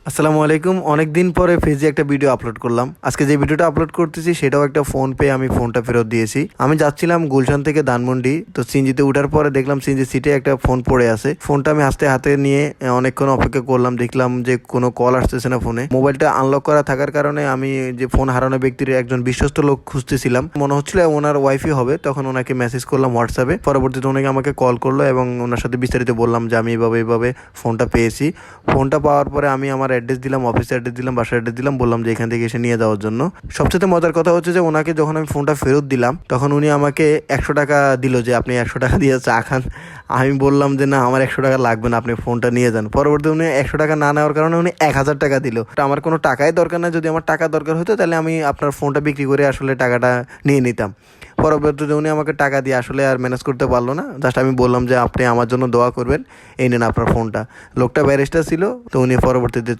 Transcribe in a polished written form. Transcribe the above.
আসসালামু আলাইকুম। অনেকদিন পরে ফেজে একটা ভিডিও আপলোড করলাম। আজকে যে ভিডিওটা আপলোড করতেছি সেটাও একটা ফোন পেয়ে আমি ফোনটা ফেরত দিয়েছি। আমি যাচ্ছিলাম গুলশান থেকে ধানমন্ডি, তো সিএনজিতে উঠার পরে দেখলাম সিএনজি সিটে একটা ফোন পড়ে আছে। ফোনটা আমি হাতে নিয়ে অনেকক্ষণ অপেক্ষা করলাম, দেখলাম যে কোনো কল আসতেছে না ফোনে। মোবাইলটা আনলক করা থাকার কারণে আমি যে ফোন হারানো ব্যক্তির একজন বিশ্বস্ত লোক খুঁজতেছিলাম, মনে হচ্ছিল ওনার ওয়াইফই হবে। তখন ওনাকে মেসেজ করলাম হোয়াটসঅ্যাপে, পরবর্তীতে ওনাকে আমাকে কল করলো এবং ওনার সাথে বিস্তারিত বললাম যে আমি এভাবে ফোনটা পেয়েছি। ফোনটা পাওয়ার পরে আমি আমার অ্যাড্রেস দিলাম, অফিস অ্যাড্রেস দিলাম, বাসার অ্যাড্রেস দিলাম, বললাম যে এখান থেকে এসে নিয়ে যাওয়ার জন্য। সবচেয়ে মজার কথা হচ্ছে যে ওনাকে যখন আমি ফোনটা ফেরত দিলাম তখন উনি আমাকে 100 টাকা দিল, যে আপনি 100 টাকা দিয়ে চা খান। আমি বললাম যে না, আমার 100 টাকা লাগবে না, আপনি ফোনটা নিয়ে যান। পরবর্তী উনি 100 টাকা না নেওয়ার কারণে উনি 1000 টাকা দিল। আমার কোনো টাকাই দরকার না, যদি আমার টাকা দরকার হতো তাহলে আমি আপনার ফোনটা বিক্রি করে আসলে টাকাটা নিয়ে নিতাম। পরবর্তীতে উনি আমাকে টাকা দিয়ে আসলে আর ম্যানেজ করতে পারলো না। জাস্ট আমি বললাম যে আপনি আমার জন্য দোয়া করবেন, এই নেন আপনার ফোনটা। লোকটা ব্যারিস্টার ছিল, তো উনি পরবর্তীতে